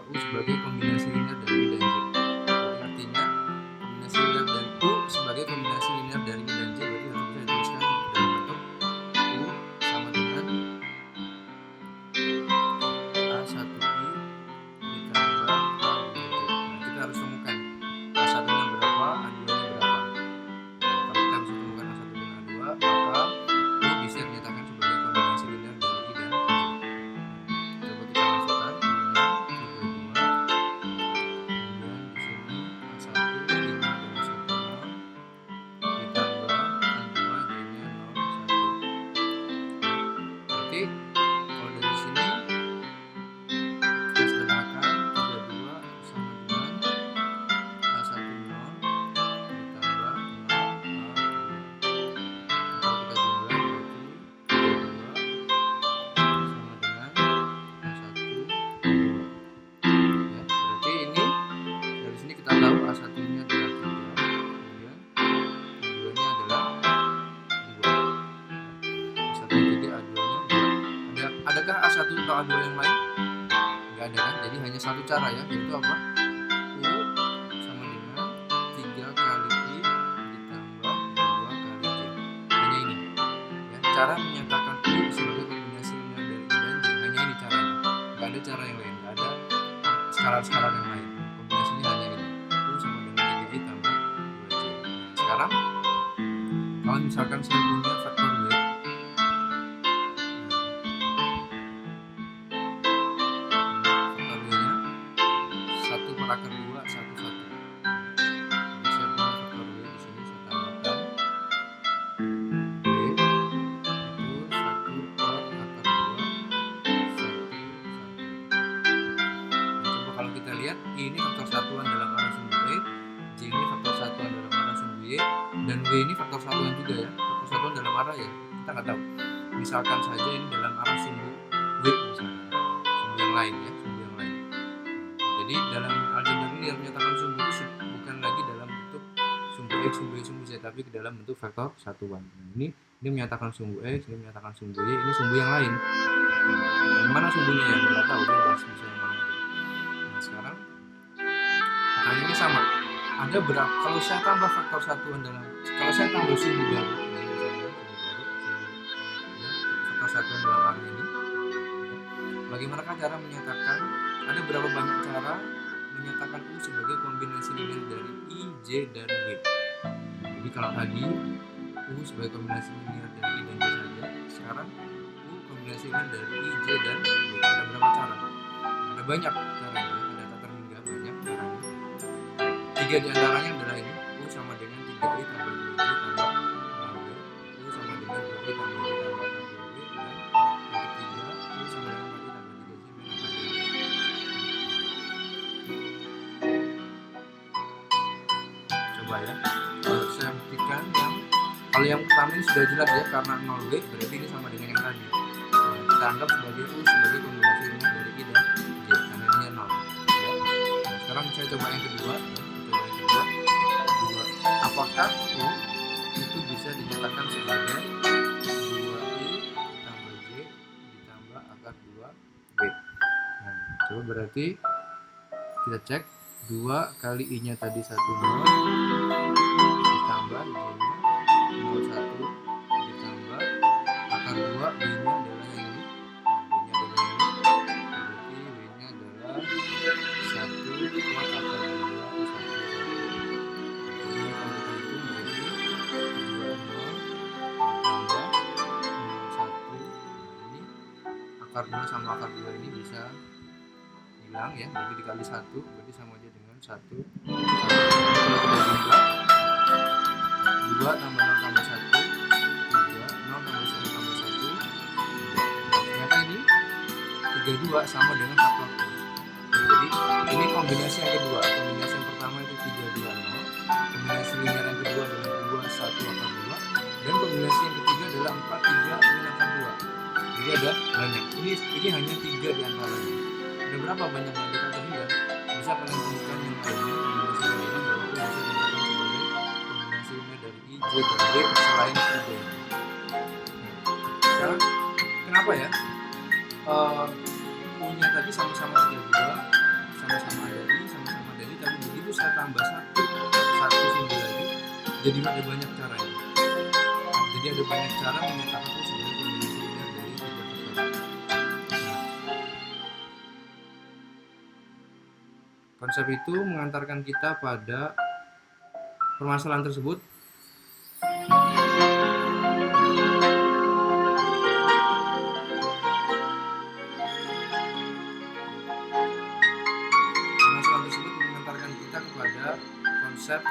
U sebagai kombinasi linear dari I dan J. Jadi artinya kombinasi linear dari U sebagai kombinasi linear dari I dan J berarti harus bisa dituliskan dalam bentuk U sama dengan A1I ditambah A2J. Nah, kita harus temukan A1-nya berapa, A2-nya berapa. Kalau kita bisa temukan A1 dan A2, maka U bisa dinyatakan sebagai kombinasi linear dari I dan J. Coba kita masukkan U-nya 32, kemudian di sini A1 I-nya adalah 10 ditambah A2 J-nya 01. Berarti kalau dari sini kita sederhanakan 32 sama dengan A10 ditambah 0 A2. Kalau kita jumlah berarti 32 sama dengan A1 A2. Ya, berarti ini dari sini kita tahu A1-nya adalah 3, kemudian A2-nya adalah 2. A1-nya 3, A2-nya 2. Adakah A1 atau A2 yang lain? Nggak ada kan? Jadi hanya satu cara ya, yaitu apa? U sama dengan 3 kali I ditambah 2 kali J. Hanya ini. Ya, cara menyatakan U sebagai kombinasi linear dari I dan J hanya ini caranya. Nggak ada cara yang lain, nggak ada skala-skala yang lain. Kombinasinya hanya ini. U sama dengan 3I tambah 2J. Nah, sekarang kalau misalkan saya punya faktor W, faktor W-nya 1 per akar 2, 1, 1. Jadi saya punya faktor W di sini, saya tambahkan W itu 1 per akar 2, 1, 1. Nah, coba kalau kita lihat, I ini faktor satuan dalam arah sumbu E, J ini faktor satuan dalam arah sumbu Y, dan W ini faktor satuan juga ya. Faktor satuan dalam arah ya, kita nggak tahu. Misalkan saja ini dalam arah sumbu W misalnya, sumbu yang lain ya, sumbu yang lain. Jadi dalam aljabar ini yang menyatakan sumbu itu bukan lagi dalam bentuk sumbu X, sumbu Y, sumbu Z, tapi ke dalam bentuk faktor satuan. Nah, ini menyatakan sumbu X, ini menyatakan sumbu Y, ini sumbu yang lain. Nah, mana sumbunya ya? Nggak tahu, dia bahas bisa yang mana. Nah, sekarang pertanyaannya sama. Ada berapa? Kalau saya tambah faktor satuan kalau saya tambah sumbu baru, nah ini misalnya faktor satuan dalam arah ini. Bagaimanakah cara menyatakan? Ada berapa banyak cara menyatakan U sebagai kombinasi linear dari I, J, dan W. Jadi kalau tadi U sebagai kombinasi linear dari I dan J saja, sekarang U kombinasi linear dari I, J, dan W. Ada berapa cara? Ada banyak caranya, ada tak terhingga banyak caranya. 3 diantaranya adalah ini, U sama dengan 3I tambah 2J tambah 0W, U sama dengan 2I tambah J tambah 0W, dan yang ketiga U sama dengan 4I tambah 3J min 4W. Coba ya, saya buktikan kalau yang pertama ini sudah jelas ya, karena 0W berarti ini sama dengan yang tadi. Nah, kita anggap sebagai U sebagai kombinasi linear dari I dan J karena ini 0 ya. Nah, sekarang saya coba yang kedua ya. Apakah U itu bisa dinyatakan sebagai 2I tambah J ditambah akar 2B. Nah, coba berarti kita cek 2 kali I-nya tadi 10 ditambah J-nya 01 ditambah akar 2, B-nya adalah yang ini. Nah, B-nya adalah ini. Berarti B-nya adalah 1 kuat akar 2 akar 2 sama akar 2 ini bisa hilang ya, jadi dikali 1 berarti sama aja dengan 1. Kalau kita jumlah 2 tambah 0 tambah 1 3, 0 tambah 1 tambah 1 2. Ternyata ini 32 sama dengan faktor 2. Jadi ini kombinasi yang kedua. Kombinasi yang pertama itu 3, 2, 0. Kombinasi linear yang kedua adalah 2, 1 akar 2. Dan kombinasi yang ketiga adalah 4, 3 min akar 2. Jadi ada banyak. Ini hanya 3 diantaranya. Ada berapa banyak yang kita terhingga? Bisa kalian temukan yang lainnya, kombinasi lainnya, bahwa itu bisa dikatakan sebagai kombinasi linear dari I, J, dan W selain 3 ini. Sekarang kenapa ya? U-nya tadi sama-sama 32, sama-sama ada I, sama-sama ada I, tapi begitu saya tambah satu simbol lagi, jadi ada banyak caranya. Jadi ada banyak cara menyatakan itu sebagai kombinasi linear dari 3 faktor. Nah, konsep itu mengantarkan kita pada permasalahan tersebut. Permasalahan tersebut mengantarkan kita kepada konsep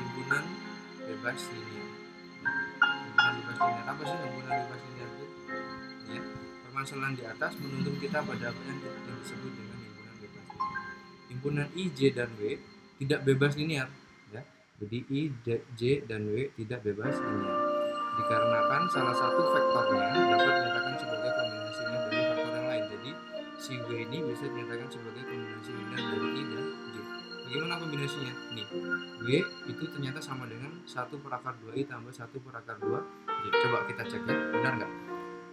himpunan bebas linear. Himpunan bebas linear, apa sih himpunan bebas linear itu? Ya, permasalahan di atas menuntun kita pada apa yang disebut dengan himpunan bebas linear. Himpunan I, J, dan W tidak bebas linear, ya. Jadi I, J, dan W tidak bebas linear dikarenakan salah satu vektornya dapat dinyatakan sebagai kombinasi linear dari faktor yang lain. Jadi si W ini bisa dinyatakan sebagai kombinasi linear dari I dan J. Bagaimana kombinasinya? Nih, W itu ternyata sama dengan 1 per akar 2I tambah 1 per akar 2 J. Coba kita cek ya, benar nggak?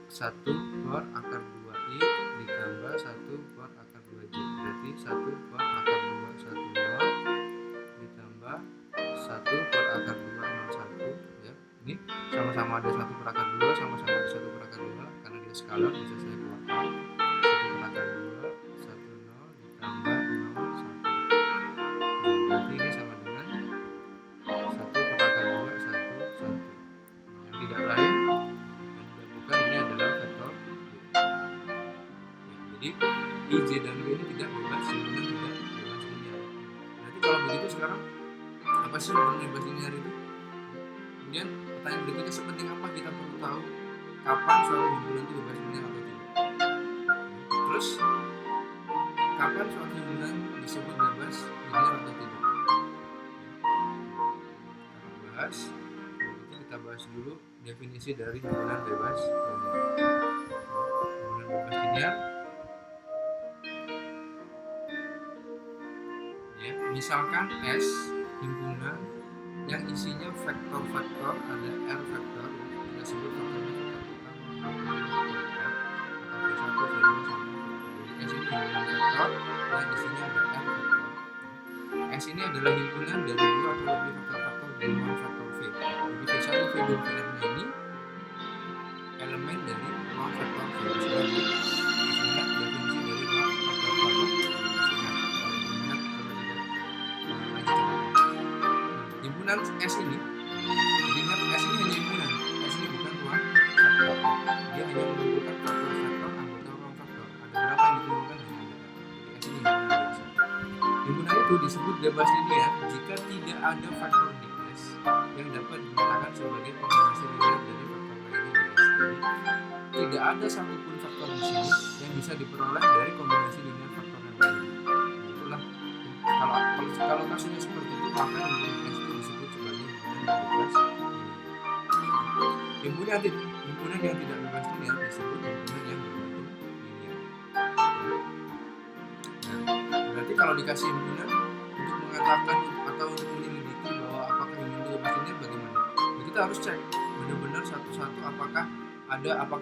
1 per akar 2I ditambah 1 per akar 2J. Berarti 1 per akar 2 1 0 ditambah 1 per akar 2 0 1, ya. Ini sama-sama ada 1 per akar 2, sama-sama ada 1 per akar 2, karena dia skalar bisa saya keluarkan. 1 per akar 2 1 0 ditambah 0 1. Berarti ini sama dengan 1 per akar 2 1 1. Yang tidak lain dan tidak bukan ini adalah vektor W. Jadi I, J, dan W ini tidak bebas, himpunan tidak bebas linear. Berarti kalau begitu sekarang apa sih himpunan bebas linear itu? Kemudian pertanyaan berikutnya, sepenting apa kita perlu tahu kapan suatu himpunan itu bebas linear atau tidak? Terus kapan suatu himpunan disebut bebas linear atau tidak? Kita bahas. Kita bahas dulu definisi dari himpunan bebas linear. Himpunan bebas linear, ya, misalkan S himpunan yang isinya vektor-vektor, ada R vektor, kita sebut vektornya vektor utama, atau V1, V2 sama V2. Jadi S ini himpunan vektor yang isinya ada R vektor. S ini adalah himpunan dari 2 atau lebih vektor-vektor dengan vektor V. Jadi V1, V2, V-nya ini elemen dari ruang vektor V. Misalnya definisi dari ruang vektor V. Himpunan S ini, ingat S ini hanya himpunan, S ini bukan ruang vektor. Dia hanya mengumpulkan vektor-vektor anggota ruang vektor. Ada berapa yang dikumpulkan? Hanya ada. Jadi S ini himpunan biasa. Himpunan itu disebut bebas linear jika tidak ada vektor di S yang dapat dinyatakan sebagai kombinasi linear dari vektor lainnya di S. Jadi tidak ada satupun vektor di sini yang bisa diperoleh dari kombinasi linear vektor yang lain. Itulah kalau kasusnya seperti itu, maka himpunan S itu disebut sebagai himpunan bebas linear. Himpunan yang tidak bebas linear disebut himpunan yang berbentuk linear. Nah, berarti kalau dikasih himpunan untuk mengatakan atau untuk menyelidiki bahwa apakah himpunan itu bebas linear bagaimana? Nah, kita harus cek benar-benar satu-satu apakah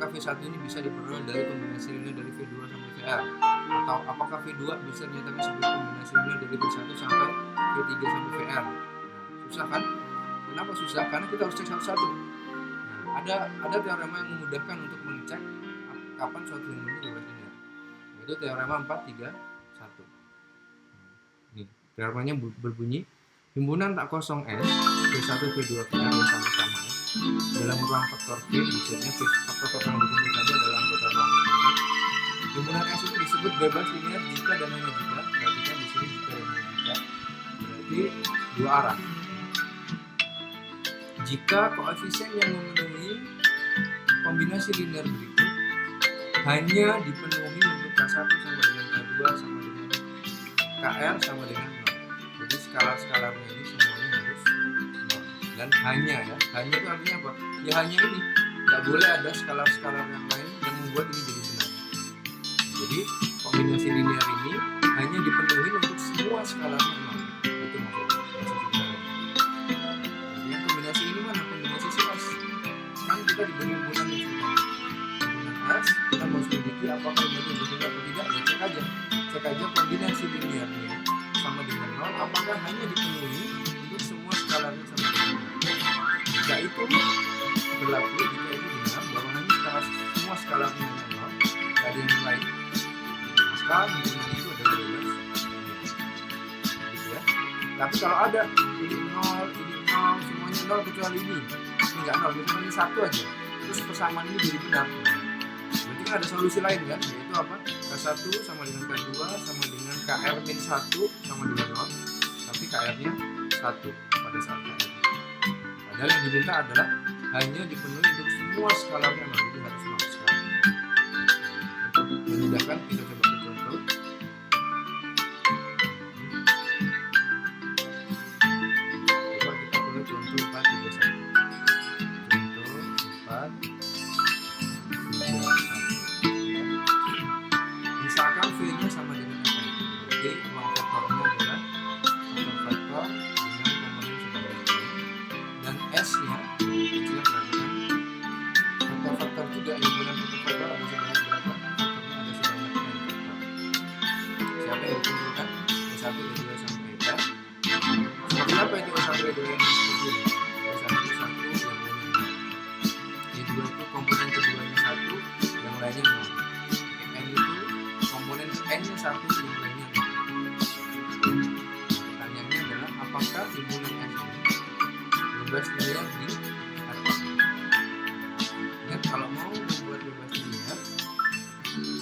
V1 ini bisa diperoleh dari kombinasi linear dari V2 sampai VR, atau apakah V2 bisa dinyatakan sebagai kombinasi linear dari V1 sampai V3 sampai VR. Nah, susah kan? Kenapa susah? Karena kita harus cek satu-satu. Nah, ada teorema yang memudahkan untuk mengecek kapan suatu himpunan itu bebas linear, yaitu teorema 4-3-1. Nih, teoremanya berbunyi, himpunan tak kosong S V1, V2, VR yang sama-sama S dalam ruang vektor V, maksudnya vektor-vektor yang dikumpulkan adalah anggota ruang vektor V. Himpunan S itu disebut bebas linear jika dan hanya jika, perhatikan di sini jika dan hanya jika, berarti dua arah. Jika koefisien yang memenuhi kombinasi linear berikut hanya dipenuhi untuk K1 sama dengan K2 sama dengan KR sama dengan 0. Jadi skalar-skalarnya ini semuanya harus 0. Dan hanya itu artinya apa? Ya hanya ini, nggak boleh ada skalar-skalar yang lain yang membuat ini jadi benar. Jadi kombinasi linear ini hanya dipenuhi untuk semua skalarnya 0. Itu maksudnya. Yang kombinasi ini mana? Kombinasi si S. Kan kita diberi himpunan yang sama. Himpunan S, kita mau selidiki apakah himpunan berbeda atau tidak, ya cek aja kombinasi linearnya maka hanya dipenuhi untuk semua skalarnya sama dengan 0. Jika itu berlaku, jika itu benar bahwa hanya semua skalarnya hanya 0, tidak ada yang lain, maka hubungan itu adalah bebas gitu ya. Tapi kalau ada ini 0, semuanya 0 kecuali ini nggak 0, misalnya ini 1 aja, terus persamaan ini jadi benar, berarti kan ada solusi lain kan, yaitu apa? K1 sama dengan K2 sama dengan KR-1 sama dengan 0, tapi KR-nya 1 pada saat KR. Padahal yang diminta adalah hanya dipenuhi untuk semua skalarnya 0, jadi harus 0 sekali. Untuk memudahkan, kita coba ke contoh. Coba kita boleh contoh 431. Contoh 431. Misalkan V-nya sama dengan apa? Jadi ruang vektornya adalah vektor dengan komponen sebanyak N, dan S-nya kita perhatikan vektor juga, yang bukan vektor ada sebanyak berapa? Vektornya ada sebanyak N vektor. Siapa yang dikumpulkan? E1, E2 sampai E4. Seperti apa itu E1, E2 yang seperti ini? E1 itu 1, yang lainnya 0. E2 itu komponen keduanya 1, yang lainnya 0. N itu komponen N-nya 1, yang lainnya 0. Pertanyaannya adalah apakah himpunan N ini bebas linear di R? Ingat, kalau mau membuat bebas linear,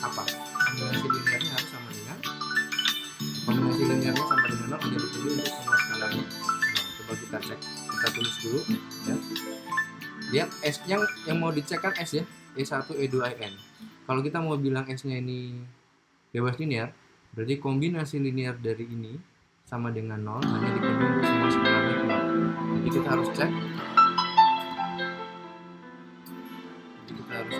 apa? Kombinasi linearnya harus sama dengan 0, hanya dipilih untuk semua skalarnya 0. Coba kita cek, kita tulis dulu ya. Lihat S yang mau dicek kan S ya, E1, E2, En. Kalau kita mau bilang S-nya ini bebas linear, berarti kombinasi linear dari ini sama dengan 0, hanya dipenuhi untuk semua skalarnya 0. Jadi kita harus cek. Jadi kita harus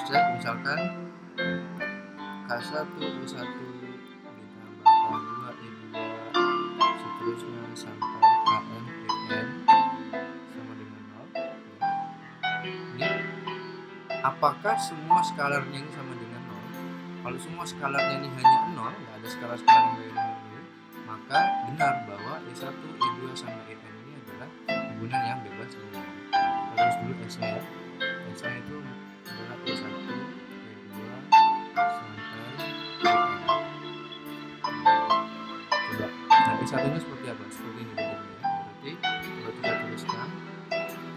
cek, misalkan K1, E1 ditambah K2, E2 seterusnya sampai KM, En sama dengan 0. Ini apakah semua skalarnya ini sama dengan 0? Kalau semua skalarnya ini hanya 0, nggak ada skalar-skalar yang lain, maka benar bahwa E1, E2 sama En ini adalah hubungan yang bebas linear. Terus dulu S-nya ya. S-nya itu adalah E1, E2 sampai En. Coba, nah E1 nya seperti apa? Seperti ini bentuknya ya. Berarti kalau kita tuliskan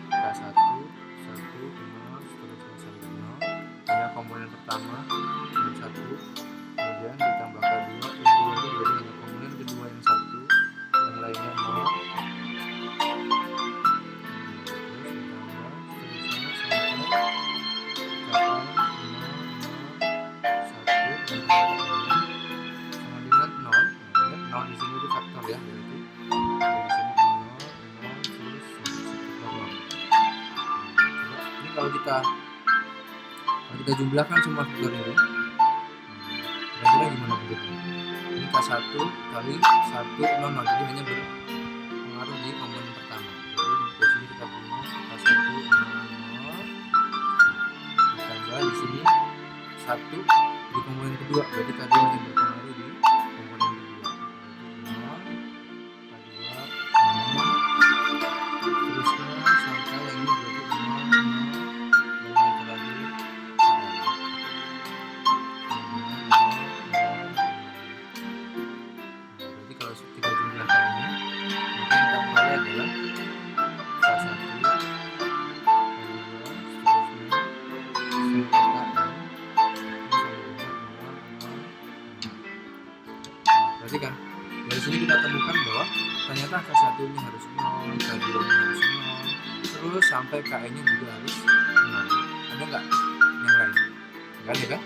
K1, 1, 0, seterusnya sampai 0, hanya komponen pertama yang 1, kemudian ditambah K2, E2 itu berarti hanya komponen kedua yang 1, yang lainnya 0. Di sini itu faktor ya, berarti di sini 0, 0, terus faktor 0. Ini kalau kita jumlahkan semua faktor ini, kira-kira gimana bentuknya? Ini K1 kali 1, 0, 0, jadi hanya berpengaruh di komponen pertama. Jadi di sini kita punya K1, 0, 0, ditambah di sini 1 di komponen kedua, berarti K2 hanya berpengaruh di komponen kedua. 0, K2, 0, terusnya sampai yang ini berarti 0, 0, dan yang terakhir KM. Berarti kalau kita jumlahkan ini, maka yang kita peroleh adalah K1, K2, seterusnya sampai KM. Berarti kan dari sini kita temukan bahwa ternyata K1 nya harus 0, K2 nya harus 0, terus sampai KN nya juga harus 0. Ada nggak yang lain? Nggak ada kan?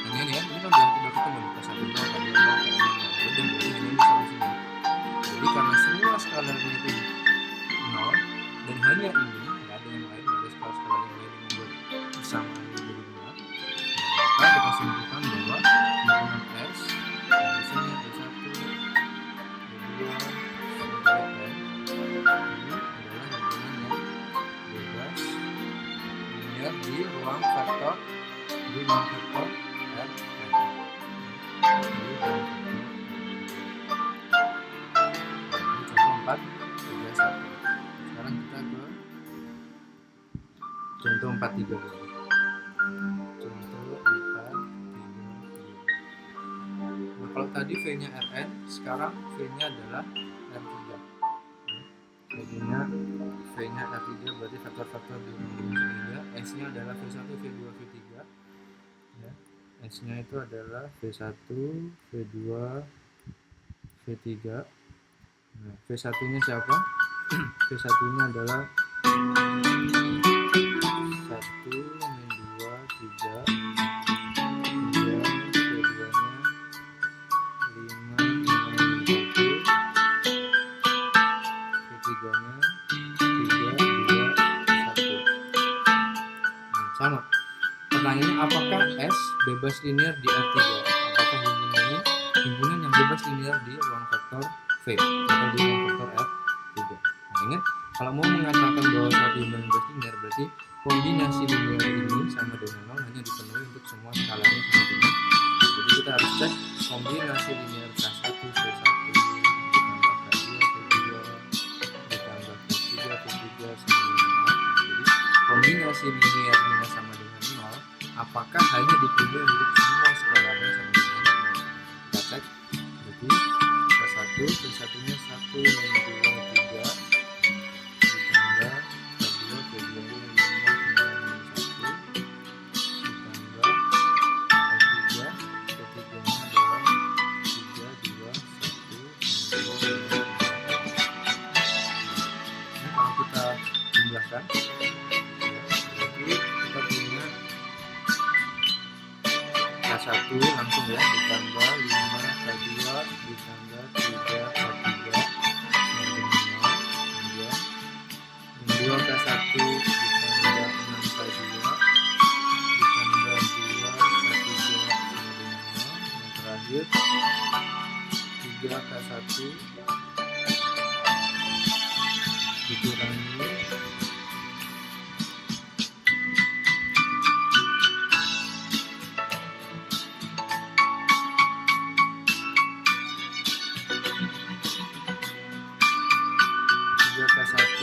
Hanya ini ya, ini kan udah ketemu K1 0, K2 0, KN nya 0. Jadi hanya ini solusinya. Jadi karena semua skalarnya itu 0 dan hanya ini, nggak ada yang lain, nggak ada skalar-skalar yang lain yang membuat persamaan ini jadi benar, maka kita simpulkan bahwa himpunan S misalnya E1, E2 sampai di ruang vektor Rn. Ini contoh 4, 3, 1. Sekarang kita ke contoh 4, 3. Contoh 4, 3. Nah, kalau tadi V-nya Rn, sekarang V-nya adalah R3. Jadinya V-nya R3 berarti faktor-faktor di dimensi 3. S-nya adalah V1, V2, V3. Ya. S-nya itu adalah V1, V2, V3. Nah, V1-nya siapa? V1-nya adalah 1, 2, 3. Kemudian V2-nya 5, 3-nya 3, 2, 1. Nah, sama. Pertanyaannya, apakah S bebas linear di R3? Apakah himpunannya himpunan yang bebas linear di ruang vektor V atau di ruang vektor R3? Nah, ingat, kalau mau mengatakan bahwa suatu himpunan bebas linear berarti kombinasi linear ini sama dengan 0 hanya dipenuhi untuk semua skalanya sama dengan. Jadi kita harus cek kombinasi linear K1, V1 ditambah K2, V2 ditambah V3, V3 sama dengan 0. Jadi kombinasi linearnya sama dengan 0, apakah hanya dipenuhi untuk semua skalanya sama dengan 0? Kita cek. Jadi K1, V1-nya 1, 2, 3 ditambah K2, V2-nya 5, 1 ditambah K3, V3-nya adalah 3, 2, 1 sama 2, 5. Ini kalau kita jumlahkan, berarti kita punya K1 langsung ya, ditambah 5 K2 ditambah 3 K3 sama dengan 0. Kemudian 2 K1 ditambah 6 K2 ditambah 2 K3 sama dengan 0. Yang terakhir 3 K1 dikurangi 3K1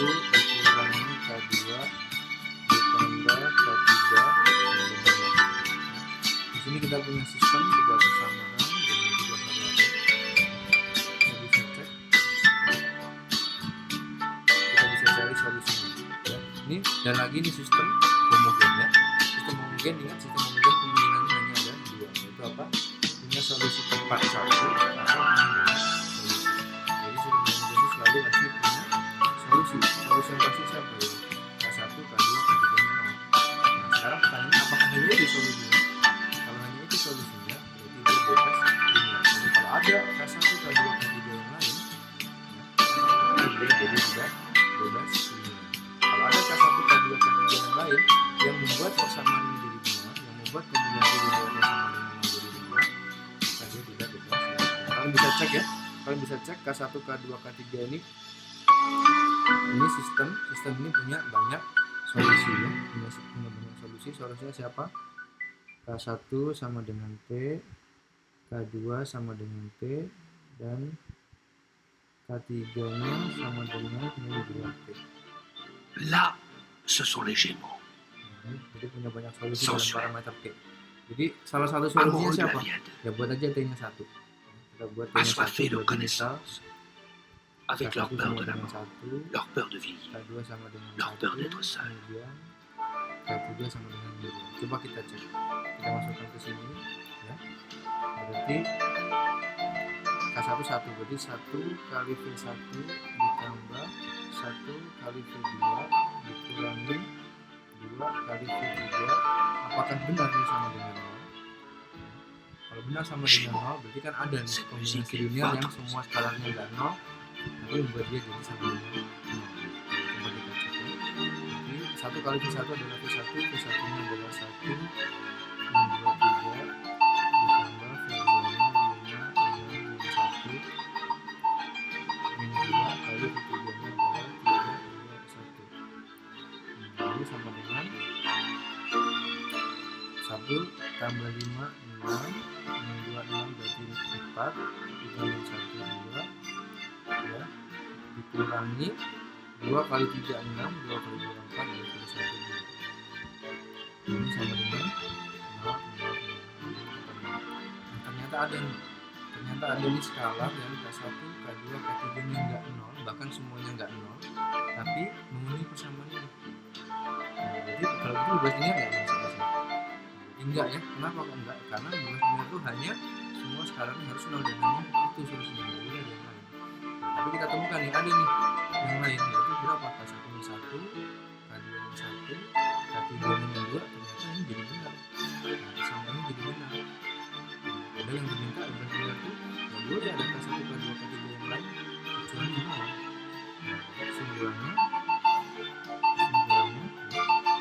dikurangi K2 ditambah K3 sama dengan 0. Di sini kita punya sistem 3 persamaan dengan 3 variabel. Kita bisa cek, kita bisa cari solusinya. Ya. Ini dan lagi ini sistem homogen ya. Sistem homogen, ingat sistem homogen kemungkinannya hanya ada 2, yaitu apa? Punya solusi tepat 1 atau punya solusi. Jadi sistem homogen itu selalu pasti punya solusi yang pasti siapa ya? K1, K2, K3-nya 0. Nah, sekarang pertanyaannya, apakah hanya itu solusinya? Kalau hanya itu solusinya, berarti dia bebas linear. Jadi kalau ada K1, K2, K3 yang lain, ya, jadi tidak bebas linear. Kalau ada K1, K2, K3 yang lain yang membuat persamaan menjadi 2, yang membuat kombinasi linearnya sama dengan 0 jadi 2, maka dia tidak bebas linear. Kalian bisa cek ya, kalian bisa cek K1, K2, K3 ini sistem ini punya banyak solusi ya, punya banyak solusi. Solusinya siapa? K1 sama dengan T, K2 sama dengan T, dan K3-nya sama dengan 2T. Là, ce sont les Gémeaux. Jadi punya banyak solusi dalam parameter T. Jadi salah satu solusinya siapa? Ya buat aja T-nya 1. Kita buat T-nya 1 buat misal avec leur peur de la mort, leur peur de vieillir, leur peur d'être seul. K3 sama dengan 2. Coba kita cek. Kita masukkan ke sini ya. Berarti K1 1, berarti 1 kali V1 ditambah 1 kali V2 dikurangi 2 kali V3. Apakah benar ini sama dengan 0? Kalau benar sama dengan 0, berarti kan ada nih kombinasi linear yang semua skalarnya enggak 0, tapi membuat dia jadi sama dengan 0. Coba kita cek ya. Jadi 1 kali V1 adalah V1, V1-nya adalah 1, 2, 3 ditambah V2-nya 5, 1 min 2 kali V3-nya adalah 3, 2, 1. Ini sama dengan 1 tambah 5 6, 2 6 berarti 4, 3 min 1 2 ya, dikurangi 2 kali 3 6, 2 kali 2 4, 2 kali 1 2. Ini sama dengan 0 0 0. Nah, ternyata ada nih skalar yang K1, K2, K3 nya enggak 0, bahkan semuanya enggak 0, tapi memenuhi persamaan ini. Nah, jadi kalau itu 12 linear ya masing-masing. Enggak ya, kenapa kok enggak? Karena 12 linear itu hanya semua skalarnya harus 0 dan hanya itu solusinya, enggak boleh ada yang lain. Nah, tapi kita temukan nih, ada nih yang lain, yaitu berapa? K1 min 1, K2 min 1, K3 min 2, ternyata ini jadi benar. Nah, persamaan ini jadi benar. Ada yang diminta 12 linear itu nggak boleh ada K1, K2, K3 yang lain kecuali 0. Nah, kesimpulannya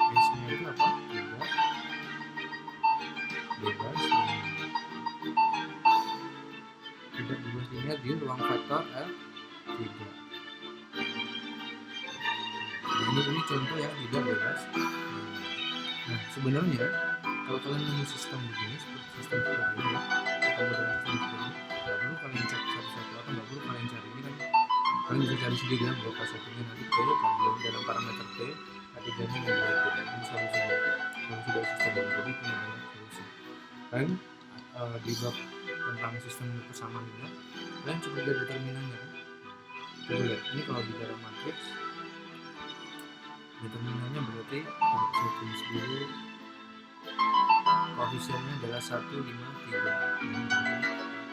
S-nya itu apa? Tidak bebas linear di ruang vektor L3. Nah, ini contoh yang tidak bebas. Nah, sebenarnya kalau kalian punya sistem begini, sistem seperti ini ya, atau dengan sistem seperti ini, nggak perlu kalian cek satu-satu atau nggak perlu kalian cari. Ini kan kalian bisa cari sendiri ya, bahwa K1-nya nanti P kalau dalam parameter P, K3-nya negatif. Ini solusinya, solusi dari sistem ini. Jadi punya banyak solusi. Kalian di bab tentang sistem persamaan linear, kalian cukup lihat determinannya kan. Coba lihat, ini kalau di dalam matriks determinannya berarti saya tulis dulu, koefisiennya adalah 1 5 3. Ini berarti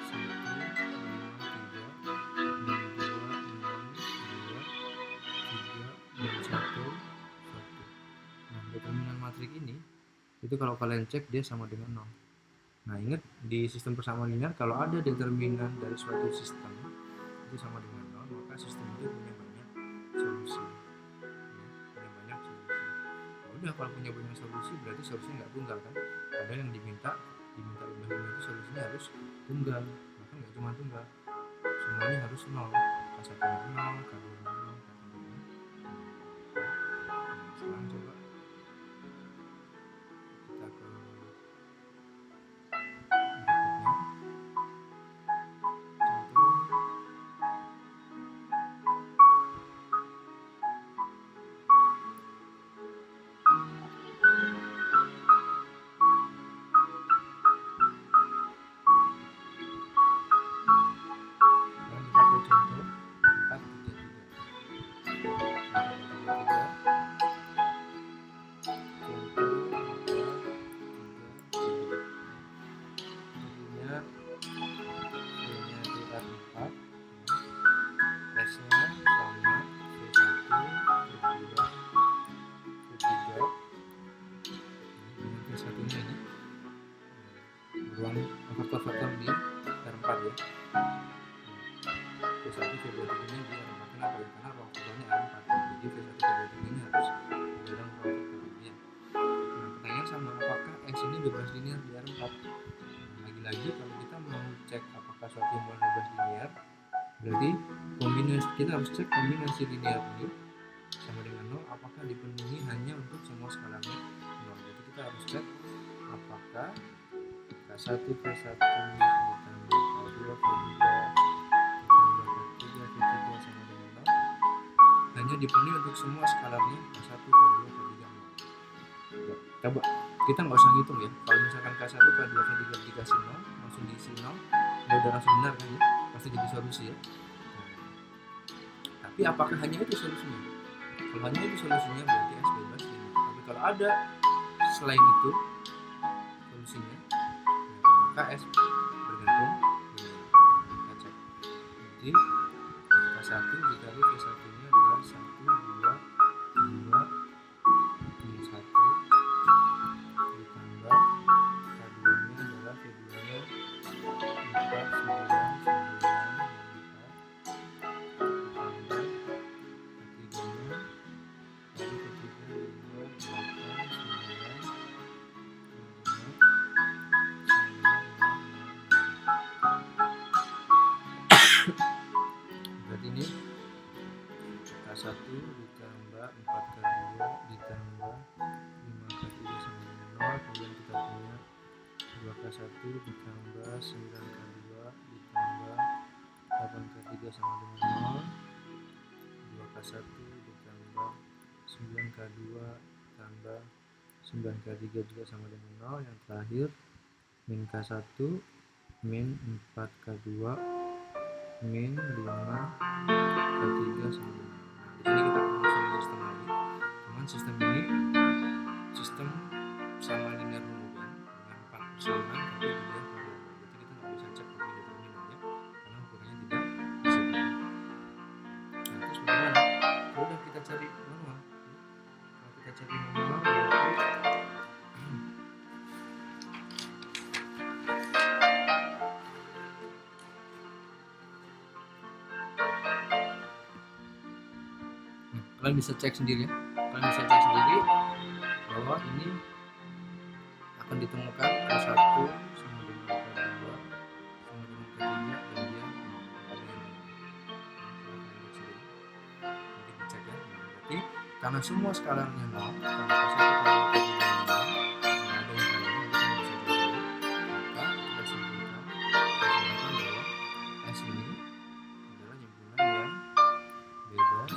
1 5 3 6 2 6 2 3 dan 1 1. Nah, determinan matrik ini itu kalau kalian cek dia sama dengan 0. Nah, ingat di sistem persamaan linear kalau ada determinan dari suatu sistem itu sama dengan 0, maka sistem itu punya banyak solusi. Udah, kalau punya banyak solusi berarti solusinya nggak tunggal kan. Ada yang diminta 15 itu solusinya harus tunggal, bahkan nggak cuma tunggal, semuanya harus 0. K1 nya 0, K2 nya 0, K3 nya 0. Nah, sekarang coba kita ke berikutnya, contoh faktor-faktor di R4 ya. V1 V2 nya di R4. Kenapa ya? Karena ruang faktornya R4. Jadi V1 V2 ini harus dalam ruang faktor ini. Nah, pertanyaan sama, apakah S ini bebas linear di R4? Nah, lagi-lagi kalau kita mau cek apakah suatu yang bebas linear, berarti kombinasi kita harus cek kombinasi linear ini sama dengan 0 apakah dipenuhi hanya untuk semua skalarnya 0. Jadi kita harus cek apakah K1 P1 ditambah K2 P2 ditambah K3 P3 sama dengan 0 hanya dipenuhi untuk semua skalarnya K1 K2 K3 0. Ya, coba kita nggak usah ngitung ya. Kalau misalkan K1 K2 K3 dikasih 0 langsung diisi 0, ya udah langsung benar kan ya, pasti jadi solusi ya. Tapi apakah hanya itu solusinya? Kalau hanya itu solusinya berarti S bebas linear. Tapi kalau ada selain itu solusinya, maka S bergantung linear. Kita cek. Jadi K1 dikali V1 nya adalah 1 2 2 min 1 ditambah K2 nya adalah V2 nya 4 9 9 berarti ini K1 ditambah 9K2 ditambah 8K3 sama dengan 0. 2K1 ditambah 9K2 tambah 9K3 juga sama dengan 0. Yang terakhir min K1 min 4K2 min 5K3 sama dengan 0. Nah, di sini kita rumuskan sistem lagi. Cuman sistem ini sistem sama linear homogen dengan 4 persamaan tapi 3 variabel. Berarti kita nggak bisa cek pakai determinan ya, karena ukurannya tidak disebutkan. Nah, terus bagaimana? Udah kita cari manual. Kalau kita cari manual berarti kalian bisa cek sendiri ya. Kalian bisa cek sendiri bahwa ini akan ditemukan K1 sama dengan K2 sama dengan K3 dan dia nanti dicek ya. Berarti karena semua skalarnya 0, karena K1 K2 K3 0, ada yang kalian bisa cek maka kita simpulkan bahwa S ini adalah jumlah yang bebas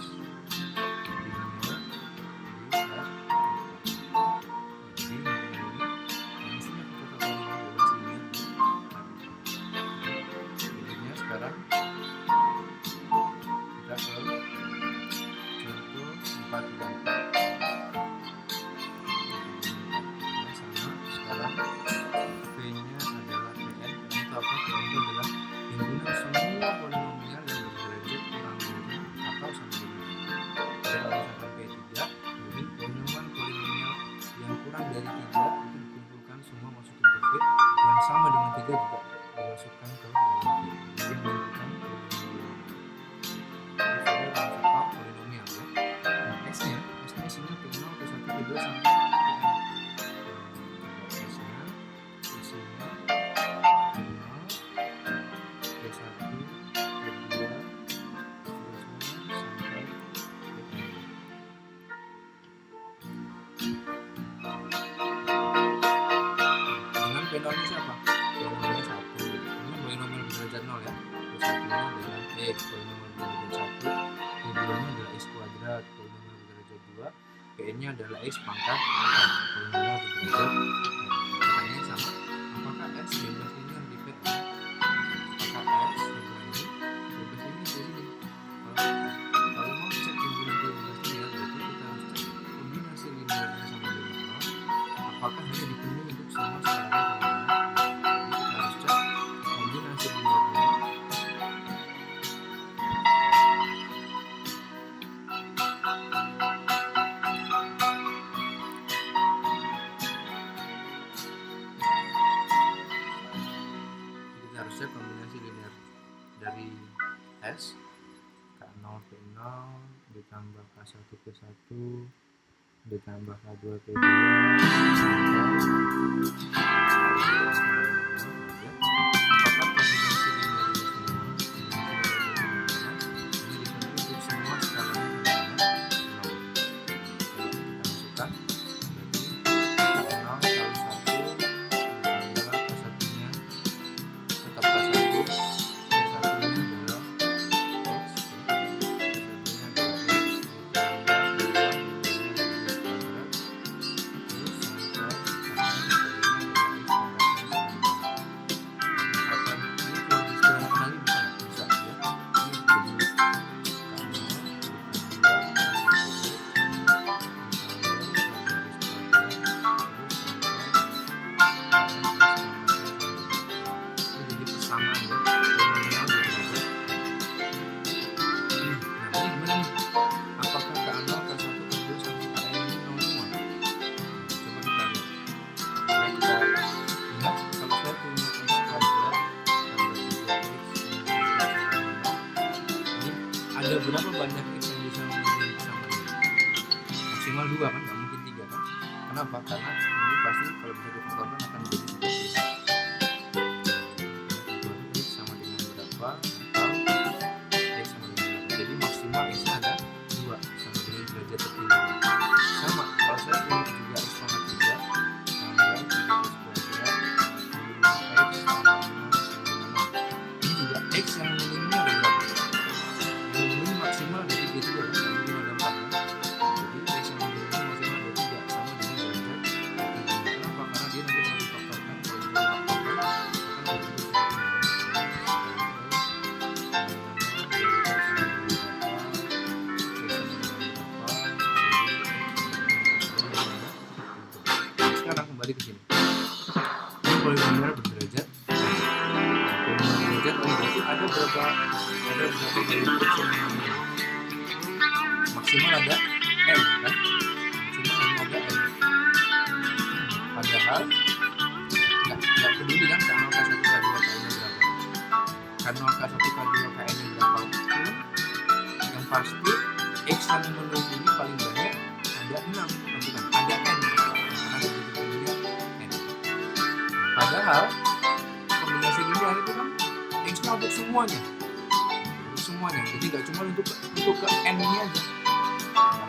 sama dengan 3 juga dimasukkan ke dalam jadi menunjukkan polinomial ya. Nah, S-nya isinya P0, P1, P2 sampai Pn. S-nya isinya P0, P1, P2 sampai Pn. Dengan P0 siapa? Polinomial 1. Ini polinomial berderajat 0 ya. P1-nya adalah X, polinomial berderajat 1. P2-nya adalah X kuadrat, polinomial berderajat 2. Pn-nya adalah X pangkat polinomial berderajat 2. Pertanyaannya sama. Apakah S bebas linear di Pn? Apakah S bebas linear di sini? Kalau mau cek timbulan bebas linear, berarti kita harus cek kombinasi linearnya sama dengan 0. Apakah hanya dipenuhi untuk semua skalar? Harusnya kombinasi linear dari S K0 P0 ditambah K1 P1 ditambah K2 P2 ada berapa banyak X yang bisa memiliki kesamaan ini? Maksimal 2 kan, nggak mungkin 3 kan? Kenapa? Karena ini pasti kalau bisa difaktorkan akan jadi seperti ini. X sama dengan berapa? Atau X sama dengan berapa? Jadi maksimal X nya ada 2 sama dengan derajat tertinggi. Sama, kalau saya punya juga X pangkat 3 tambah 3X kuadrat kembali ke sini. Ini polinomial berderajat. Polinomial berderajat berarti ada berapa dari maksimal ada n kan? Maksimal hanya ada n. Padahal nggak peduli kan K0 K1 K2 Kn berapa. K0 K1 K2 Kn berapa itu yang pasti X yang memenuhi ini paling banyak ada 6, bukan ada n, karena definisinya n. Padahal kombinasi linear itu kan X-nya untuk semuanya, jadi nggak cuma untuk ke n ini aja. Nah,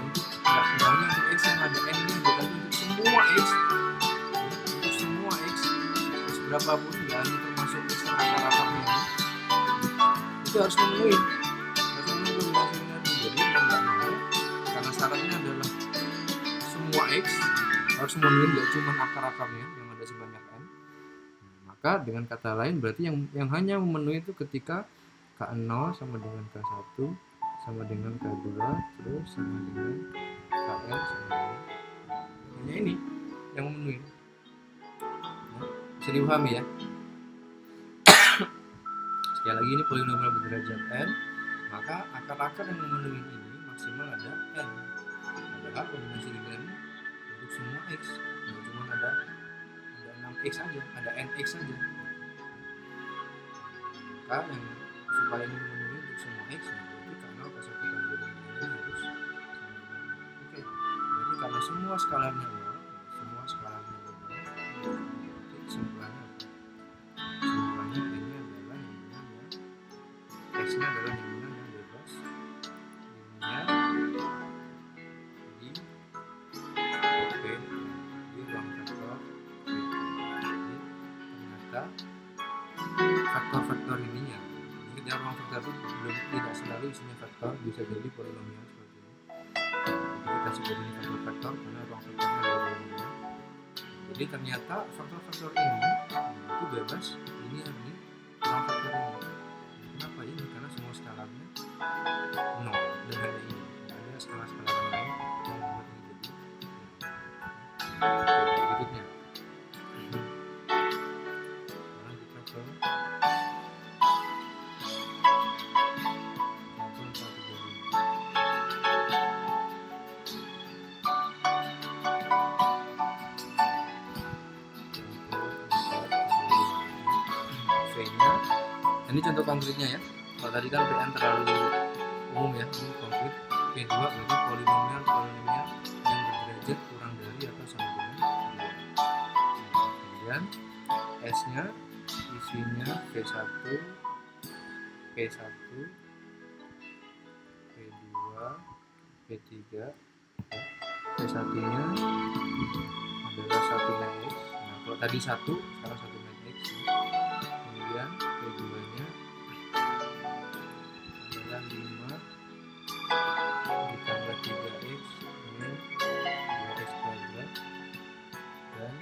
nggak hanya untuk X yang ada n ini aja, tapi untuk semua X, berapapun, nggak hanya termasuk X yang akar-akarnya ini, itu harus memenuhi kombinasi linear. Jadi mau nggak mau, karena syaratnya adalah semua X harus memenuhi, nggak cuma akar-akarnya yang ada sebanyak n. Maka dengan kata lain berarti yang hanya memenuhi itu ketika K0 sama dengan K1 sama dengan K2 terus sama dengan Kn sama dengan hanya ini yang memenuhi. Bisa dipahami ya. Sekali lagi ini polinomial berderajat n, maka akar-akar yang memenuhi ini maksimal ada n. Padahal kombinasi linear ini untuk semua x, nggak cuma ada 6x aja, ada nx aja. Maka yang supaya ini memenuhi untuk semua x, berarti K0 K1 K2 ini harus sama dengan. Oke, berarti karena semua skalarnya 0, kesimpulannya n-nya adalah yang x-nya adalah yang bebas linear di P di ruang vektor. Jadi ternyata faktor-faktor ini ya, ini dalam ruang vektor itu tidak selalu isinya vektor, bisa jadi polinomial seperti ini. Jadi kita sebut ini faktor-faktor karena ruang vektornya adalah polinomial. Jadi ternyata faktor-faktor ini itu bebas linear di ruang vektor ini. Kenapa ini? Karena semua skalarnya 0 dan hanya ini, tidak ada skalar-skalar lain yang membuat ini jadi. Oke, berikutnya. Sekarang kita ke ini contoh konkretnya ya. Kalau tadi kan PN terlalu umum ya, ini konkret. P2 berarti polinomial yang berderajat kurang dari atau sama dengan 2. Kemudian S-nya isinya P1, P1, P2, P3. P1-nya adalah 1 max X. Nah, kalau tadi 1, sekarang 1 max X. Kemudian P2-nya adalah 5 ditambah 3x min 2x kuadrat, dan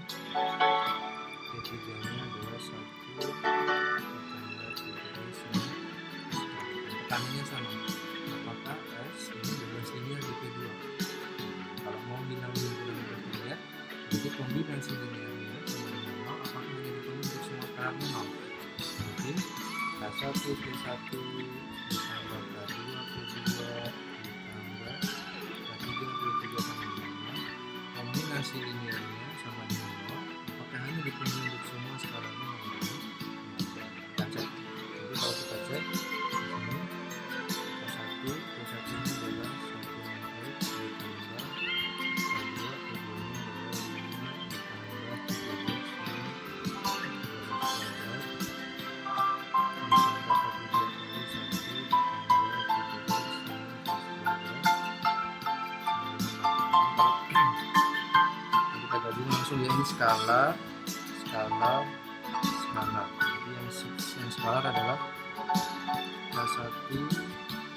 P3-nya adalah 1 ditambah 3x min x kuadrat. Tekanannya sama, apakah S ini bebas linear di P2? Kalau mau bilang bebas linear, jadi kombinasi linearnya sama dengan 0, apakah menjadi penuh untuk semua skalarnya 0? Jadi K1 P1 ditambah K2 P2 ditambah K3 P3 sama dengan 0, kombinasi linearnya sama dengan 0, apakah hanya dipenuhi untuk semua skalarnya 0? Kita cek. Jadi kalau kita cek di sini K1 P1-nya adalah 1 max X ditambah K2 P2-nya adalah 5 ditambah 3x min 2x kuadrat. Langsung ya, ini skalar. Jadi yang skalar adalah K1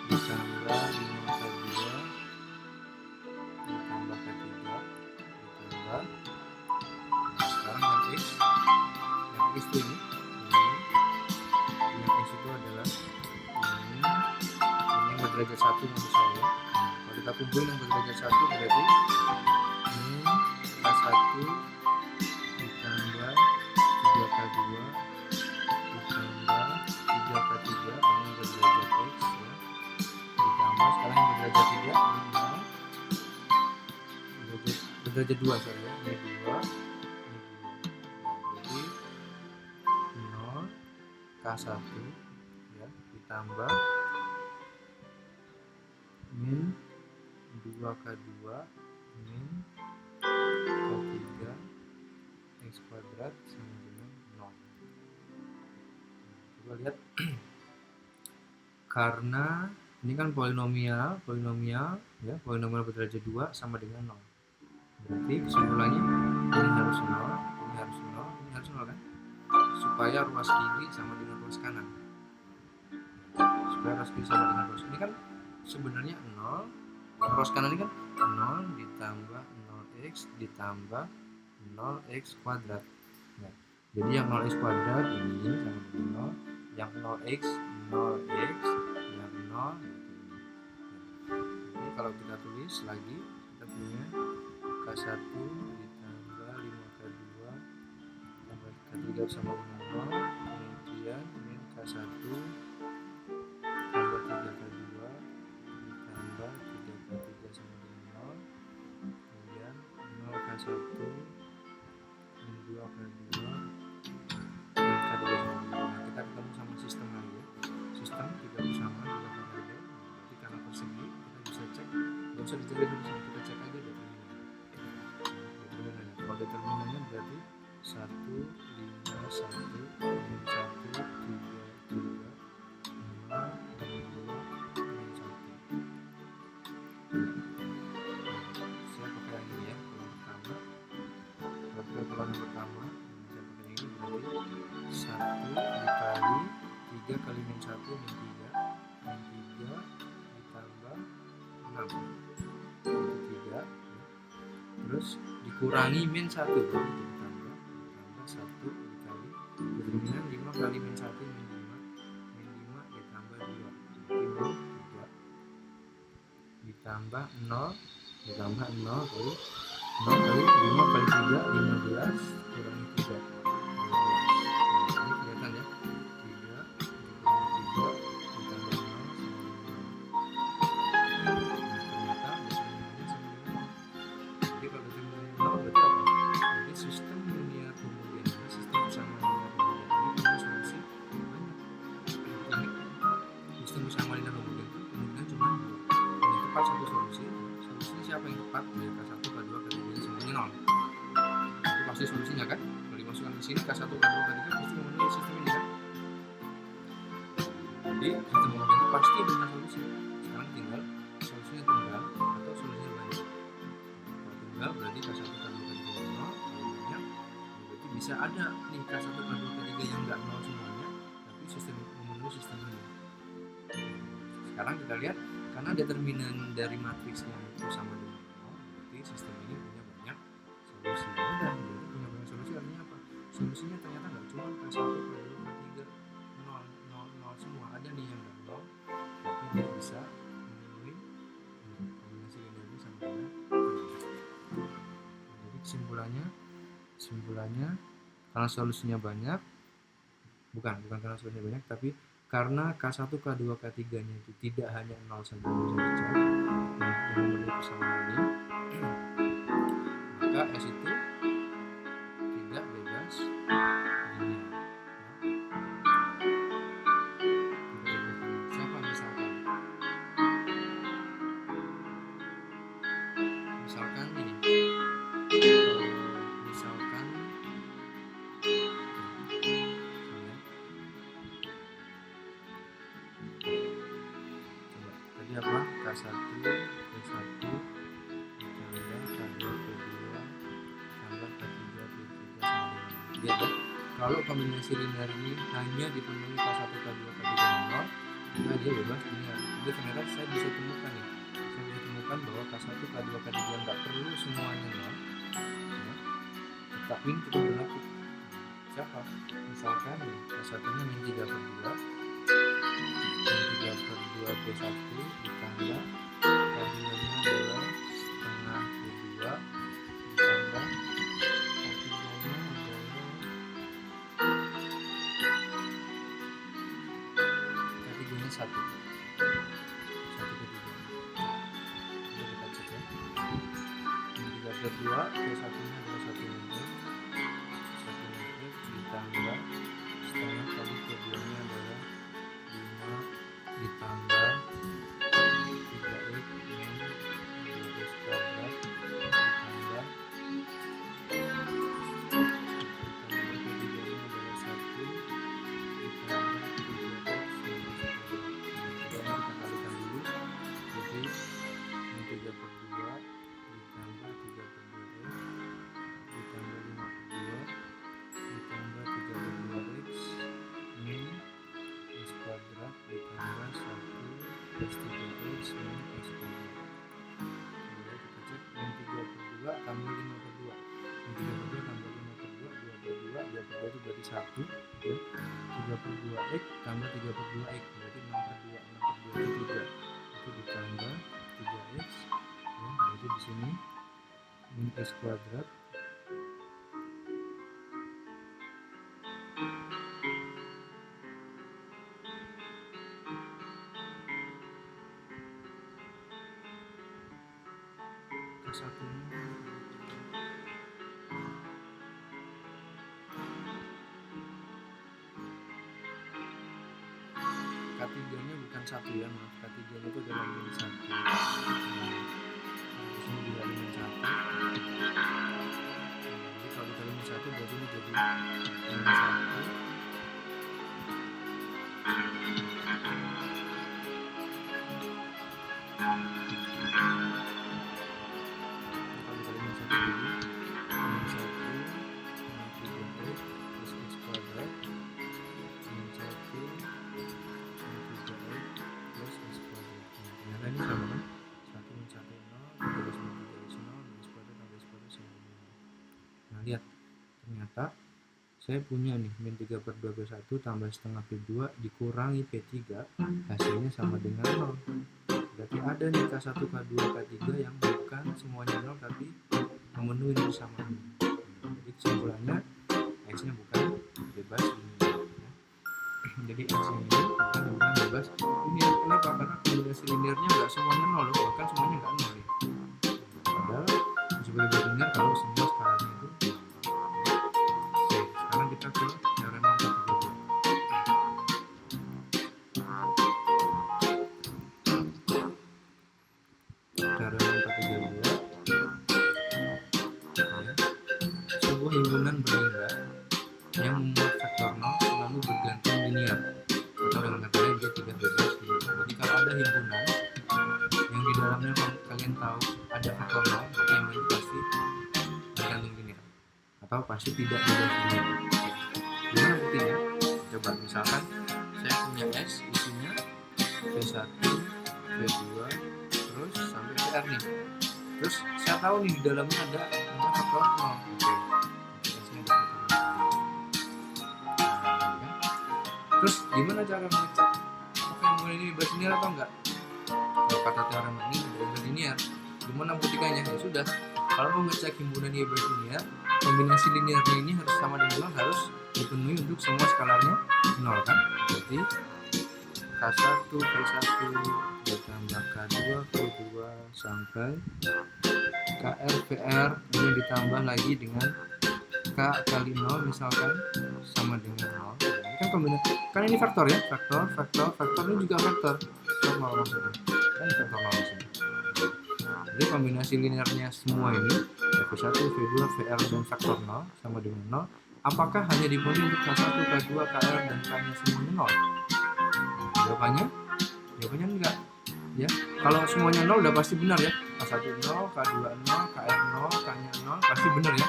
ditambah 5K2 ditambah K3 ditambah, sekarang yang X itu ini yang X itu adalah ini yang berderajat 1 maksud saya. Kalau kita kumpulin yang berderajat 1 berarti ini K1 berderajat 2 sorry ya, ini 2 jadi 0 K1 ya ditambah min 2K2 min K3 X kuadrat sama dengan 0. Coba lihat karena ini kan polinomial ya, polinomial berderajat 2 sama dengan 0. Berarti kesimpulannya ini harus 0, ini harus 0, ini harus 0 kan? Supaya ruas kiri sama dengan ruas kanan. Supaya ruas kiri sama dengan ruas ini kan sebenarnya 0, ruas kanan ini kan 0 ditambah 0x ditambah 0x kuadrat. Nah, jadi yang 0x kuadrat ini sama dengan 0, yang 0x, 0x, yang 0 jadi kalau kita tulis lagi kita punya K1 ditambah 5K2 tambah K3 sama dengan 0 kemudian min K1 tambah 3K2 ditambah 3K3 sama dengan 0 kemudian 0K1 min 2K2 min K3 sama dengan 0. Nah, kita ketemu sama sistem lagi ya, sistem 3 sama 2K3 berarti karena persegi kita bisa cek, nggak usah dicari dulu, kita cek aja determinannya. Kalau determinannya berarti 1, 5, 1, min 1, 3, 3, 5, min 2, min 1. Saya pakai yang ini ya, kolom pertama. Kalau kita kolom yang pertama, saya pakai yang ini berarti 1 dikali 3 kali min 1 min 3 ditambah 6 itu 3 ya. Terus dikurangi min 1 berarti ditambah 1 dikali determinan 5 kali min 1 min 5 ditambah 2 berarti 3 ditambah 0 ditambah 0 kali 5 kali 3 15 kurangi 3 12. Nah, ini kelihatan ya, 3 dikurangi 3 ditambah 0 sama dengan 0. Nah, ternyata determinannya sama dengan 0. Jadi kalau determinannya 0 berarti apa? Jadi sistem linear homogen ini, sistem bersama linear homogen ini punya solusi banyak. Sistem bersama linear homogen itu kemungkinan cuma 2. Yang tepat satu solusi. Solusinya siapa yang tepat? Ya K1, K2, K3 semuanya 0. Itu pasti solusinya kan? Kalau dimasukkan ke sini K1, K2, K3 pasti memenuhi sistem ini kan? Jadi sistem homogen itu pasti punya solusi. Sekarang tinggal solusinya tunggal atau solusinya banyak. Kalau tunggal berarti K1, K2, K3 0. Kalau banyak berarti bisa ada nih K1, K2, K3 yang nggak 0 semuanya, tapi sistem memenuhi sistem ini. Sekarang kita lihat karena determinan dari matriksnya itu sama dengan 0, berarti sistem ini punya banyak solusi. Udah, berarti punya banyak solusi artinya apa? Solusinya ternyata nggak cuma K1, K2, K3 0, 0 semua, ada nih yang nggak 0, tapi dia bisa memenuhi kombinasi linearnya sama dengan 0. Jadi kesimpulannya karena solusinya banyak, bukan karena solusinya banyak, tapi karena K1, K2, K3 nya itu tidak hanya 0 saja yang bisa dicari yang memenuhi persamaan ini, maka S itu tidak bebas linear. Siapa misalkan ini misalkan tadi apa? K1, K1 ditambah K2, K2 tambah K3, K3 sama dengan 0. Lihat ya, kalau kombinasi linear ini hanya dipenuhi K1, K2, K3 0, maka dia bebas linear. Jadi ternyata saya bisa temukan nih, bahwa K1, K2, K3 nggak perlu semuanya 0 ya. Tetapi ini kita berlaku siapa? Misalkan nih, K1 nya min 3/2 B1 ditambah K2 nya adalah setengah B2 ditambah K3 nya adalah K3 nya 1 K3. Kita cek ya, min 3/2 V1 nya adalah 1 meter, 1 meter ditambah setengah kali V2 nya adalah 5 ditambah 3x min 2x kuadrat ditambah V3 nya adalah 1 ditambah 3x min 10. Kita kalikan dulu, jadi min 3/2 ditambah 3/2x ditambah 5/2 ditambah 3/2x min x kuadrat ditambah 1 plus 3x min x kuadrat. Kemudian kita cek min 3/2 tambah 5/2, min 3/2 tambah 5/2, 2/2, 2/2 itu berarti 1 ya. 3/2x tambah 3/2x berarti 6/2, 6/2 itu 3, itu ditambah 3x ya, berarti di sini min x kuadrat K1 nya K3 nya bukan 1 ya, maaf, K3 nya itu adalah min 1. Di sini juga min 1. Jadi kalau dikali min 1 berarti ini jadi min 1. Ini sama kan? 1 min 1 0, 3x min 3x 0, min x kuadrat tambah x kuadrat sama dengan 0. Nah lihat, ternyata saya punya nih min 3/2 tambah setengah P2 dikurangi P3 hasilnya sama dengan 0. Berarti ada nih K1, K2, K3 yang bukan semuanya 0 tapi memenuhi persamaan. Jadi kesimpulannya X nya bukan bebas linear ya. Jadi X ini bukan bebas linear. Kenapa? Karena kombinasi linearnya nggak semuanya 0 loh, bahkan semuanya nggak 0 ya. Padahal disebut bebas linear kalau semua skalanya itu 0. Oke, sekarang kita ke teorema 432. Teorema 432 ya. Sebuah himpunan berlingga yang membuat faktor 0 selalu bergantung linear, atau dengan kata lain dia tidak bebas linear. Jadi kalau ada himpunan yang di dalamnya kalian tahu ada faktor 0, maka yang itu pasti bergantung linear atau pasti tidak bebas linear. Gimana buktinya? Coba misalkan saya punya S isinya V1, V2 terus sampai VR nih. Terus saya tahu nih di dalamnya ada faktor 0. Oke. Terus gimana cara mengecek apakah himpunan ini bebas linear atau enggak? Kalau kata teorema ini bebas linear, gimana buktikannya? Ya sudah, kalau mau ngecek himpunan ini bebas linear, kombinasi linearnya ini harus sama dengan 0, harus dipenuhi untuk semua skalarnya 0 kan? Berarti K1, V1 ditambah K2, V2 sampai KR, VR ini ditambah lagi dengan K kali 0 misalkan sama dengan 0. Ini kan kombinasi, kan ini faktor ya, faktor ini juga faktor 0 maksudnya, kan faktor 0 maksudnya. Jadi kombinasi linearnya semua ini V1, V2, VR dan faktor 0 sama dengan 0. Apakah hanya dipenuhi untuk K1, K2, KR dan K-nya semuanya 0? Jawabannya enggak ya. Kalau semuanya 0 udah pasti benar ya. K1 0, K2 0, KR 0, K-nya 0 pasti benar ya.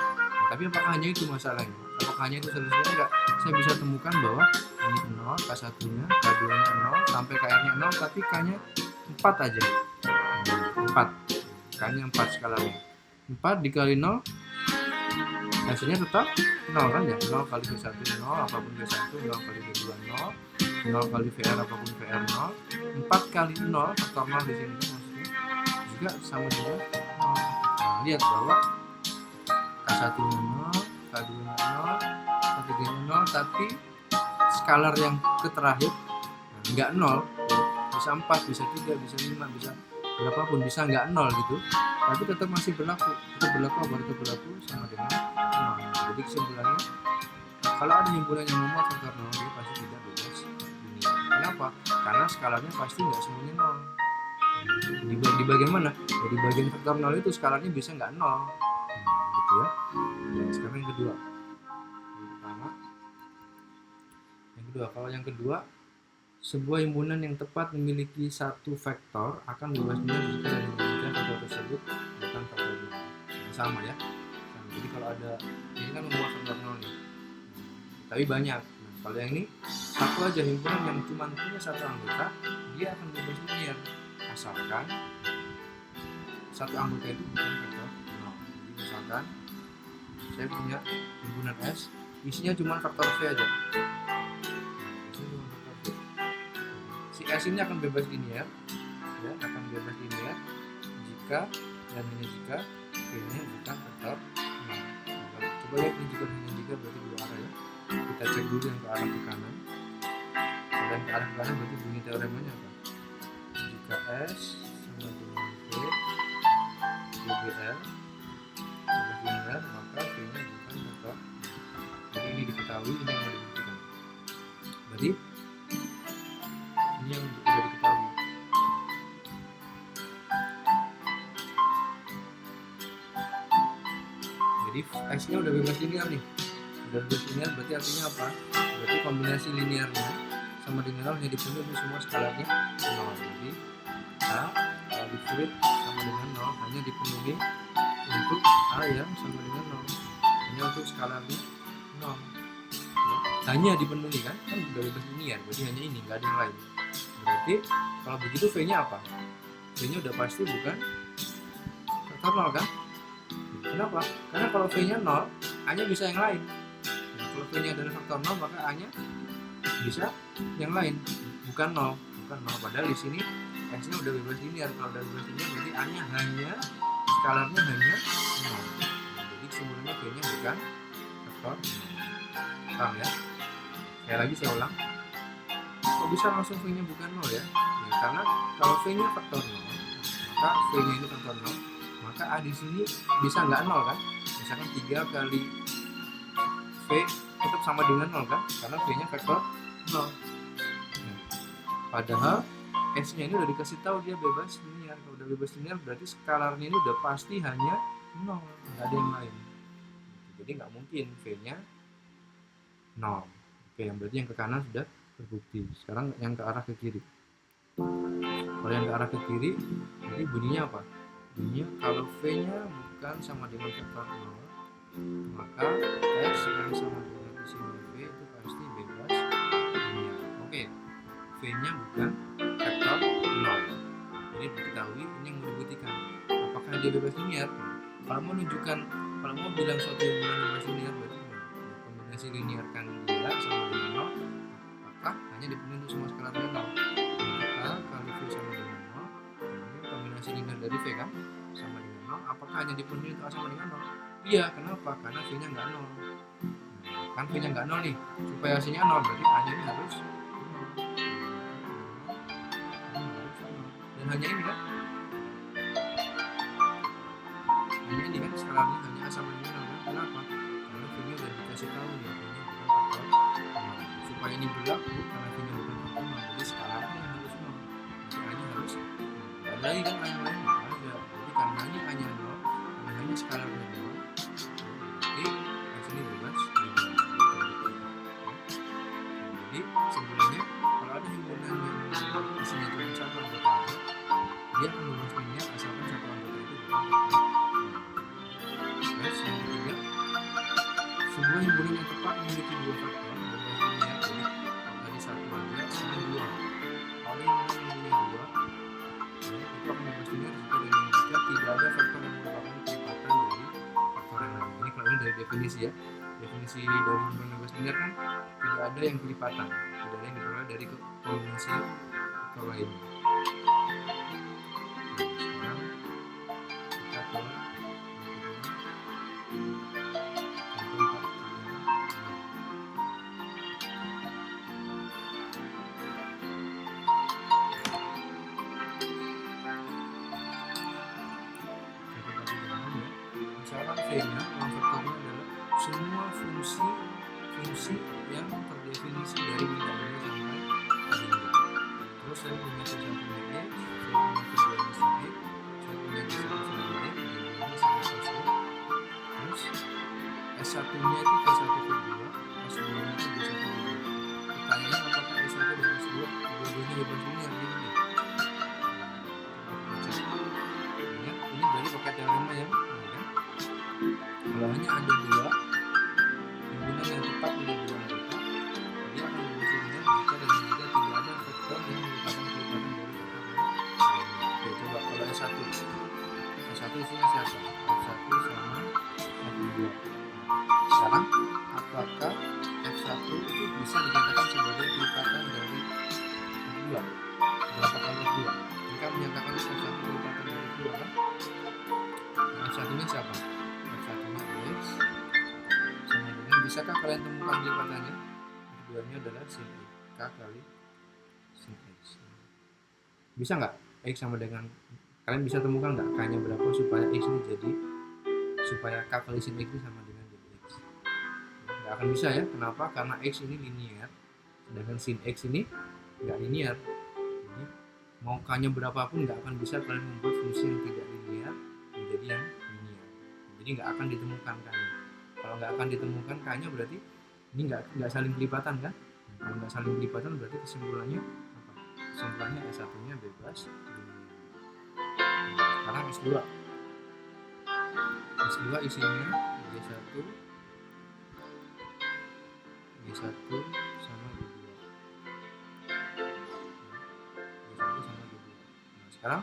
Tapi apakah hanya itu masalahnya? Apakah hanya itu solusinya? Enggak. Saya bisa temukan bahwa ini 0, K1-nya, K2-nya 0, sampai KR-nya 0, tapi K-nya 4 aja. 4. K-nya 4 skalanya. 4 dikali 0, hasilnya tetap 0 kan ya? 0 kali V1 0, apapun V1, 0 kali V2 0, 0 kali VR apapun VR 0, 4 kali 0, faktor 0 di sini maksudnya juga sama dengan 0. Nah, lihat bahwa K1-nya 0, K2-nya 0, K3-nya 0, tapi skalar yang terakhir enggak 0, bisa 4, bisa 3, bisa 5, bisa berapapun, bisa nggak nol gitu, tapi tetap masih berlaku, tetap berlaku sama dengan nol. Jadi kesimpulannya, kalau ada himpunan yang memuat faktor nol, dia pasti tidak bebas linear. Kenapa? Karena skalanya pasti nggak semuanya nol. Di bagian mana? Di bagian faktor nol itu skalanya bisa nggak nol, gitu ya. Dan sekarang yang kedua, kalau yang kedua, sebuah himpunan yang tepat memiliki satu vektor akan bebas linear jika dan jika vektor tersebut bukan vektor nol. Sama ya. Jadi kalau ada, ini kan membuat faktor nol nih, tapi banyak. Nah, kalau yang ini satu aja, himpunan yang cuma punya satu anggota, dia akan bebas linear asalkan satu anggota itu bukan vektor nol. Jadi misalkan saya punya himpunan S, isinya cuma faktor V aja. Si S ini akan bebas linear, ya, akan bebas linear jika dan hanya jika V-nya bukan vektor nol. Coba lihat ini, jika hanya jika berarti dua arah ya. Kita cek dulu yang ke arah ke kanan. Kalau yang ke arah ke kanan berarti bunyi teoremanya apa? Jika S sama dengan V GBL bebas linear, maka V-nya bukan vektor. Jadi ini diketahui, ini yang mau dibuktikan. Berarti ini yang sudah diketahui. Jadi S-nya udah bebas linear nih. Udah bebas linear berarti artinya apa? Berarti kombinasi linearnya sama dengan nol hanya dipenuhi semua skalarnya nol. Jadi A di fluid sama dengan nol hanya dipenuhi untuk A yang sama dengan nol, hanya untuk skalarnya nol. Ya, hanya dipenuhi kan udah bebas linear, berarti hanya ini, nggak ada yang lain. Berarti kalau begitu V-nya apa? V-nya udah pasti bukan vektor nol kan? Kenapa? Karena kalau V-nya nol, A-nya bisa yang lain. Nah, kalau V-nya adalah faktor nol, maka A-nya bisa yang lain, bukan nol. Padahal di sini S-nya udah bebas linear. Kalau udah bebas linear berarti A-nya hanya skalarnya hanya nol. Nah, jadi kesimpulannya V-nya bukan vektor nol. Paham ya? Sekali lagi saya ulang. Kok bisa langsung V-nya bukan nol ya? Ya karena kalau V-nya faktor nol, maka V-nya ini faktor nol, maka A di sini bisa nggak nol kan? Misalkan 3 kali V tetap sama dengan nol kan? Karena V-nya vektor nol. Nah, padahal S-nya ini udah dikasih tahu dia bebas linear. Kalau udah bebas linear berarti skalarnya ini udah pasti hanya nol, nggak ada yang lain. Jadi nggak mungkin V-nya nol. Oke, yang berarti yang ke kanan sudah terbukti. Sekarang yang ke arah ke kiri. Kalau yang ke arah ke kiri, jadi bunyinya apa? Bunyinya kalau V-nya bukan sama dengan vektor 0, maka S yang sama dengan di sini V itu pasti bebas linear. Oke, V-nya bukan vektor 0. Ini diketahui, ini yang mau dibuktikan. Apakah dia bebas linear? Kalau mau bilang suatu yang bebas linear berarti kombinasi linear kan dia sama dengan 0, maka hanya dipenuhi semua skalar dengan 0. Maka kali V sama dengan 0, kombinasi linear dari V kan sama dengan 0, apakah hanya dipenuhi untuk A sama dengan 0? Iya, kenapa? Karena V-nya nggak 0. Kan V-nya nggak 0 nih, supaya hasilnya 0 berarti A-nya ini harus 0. Dan hanya ini kan? Hanya ini kan skalarnya hanya A sama dengan 0 kan? Kenapa? Karena V-nya udah dikasih tahu nih, V-nya bukan faktor 0. Supaya ini berlaku, karena V-nya bukan faktor 0, jadi skalarnya harus 0. Jadi A-nya harus 0. Dan lagi kan A yang lain nggak ada. Jadi karena A-nya 0, karena hanya skalarnya 0, berarti S ini bebas linear. Jadi sebenarnya kalau ada himpunan yang isinya cuma satu anggota aja, dia akan bebas linear asalkan satu anggota itu bukan vektor. Terus yang ketiga, sebuah himpunan yang tepat memiliki dua faktor bebas linear. Jadi kalau tadi satu aja, ini dua. Kalau himpunan yang punya dua, itu akan bebas linear jika dan jika tidak ada faktor yang merupakan kelipatan dari faktor yang lain. Ini kalau ini dari definisi ya. Definisi dari himpunan bebas linear kan tidak ada yang kelipatan, tidak ada yang diperoleh dari kombinasi faktor lain. Sekarang kita ke V-nya, ruang vektornya adalah semua fungsi yang terdefinisi dari benda ini sampai hingga. Terus saya punya V1-nya X, saya punya V2-nya sin X, saya punya V1 sin 2X, D2-nya sin X cos X. Terus S1-nya itu V1 V2, S2-nya itu V1 V2. Pertanyaannya apakah S1 dan S2 dua-duanya bebas linear? Ini berarti pakai teorema yang kalau hanya ada dua himpunan yang tepat menjadi dua anggota, dia akan bebas linear jika dan jika tidak ada vektor yang merupakan kelipatan dari vektor lainnya. Oke, coba kalau S1 isinya siapa? F1 sama F2. Sekarang apakah F1 itu bisa dikatakan sebagai kelipatan dari F2? Berapa kali F2? Jika menyatakan F1 kelipatan dari F2 kan? Nah, F1 nya siapa? F1 nya X sama dengan, bisakah kalian temukan kelipatannya? F2 nya adalah sin K kali sin X. Bisa nggak X sama dengan, kalian bisa temukan nggak K nya berapa supaya X ini jadi, supaya K kali sin X ini sama dengan jadi X? Nggak akan bisa ya. Kenapa? Karena X ini linear, sedangkan sin X ini nggak linear. Jadi mau K nya berapapun nggak akan bisa kalian membuat fungsi yang tidak linear menjadi yang linear. Jadi nggak akan ditemukan K nya. Kalau nggak akan ditemukan K nya berarti ini nggak saling kelipatan kan? Kalau nggak saling kelipatan berarti kesimpulannya apa? Kesimpulannya S1 nya bebas linear. Sekarang S2 isinya G1 sama G2. G1 sama G2. Nah, sekarang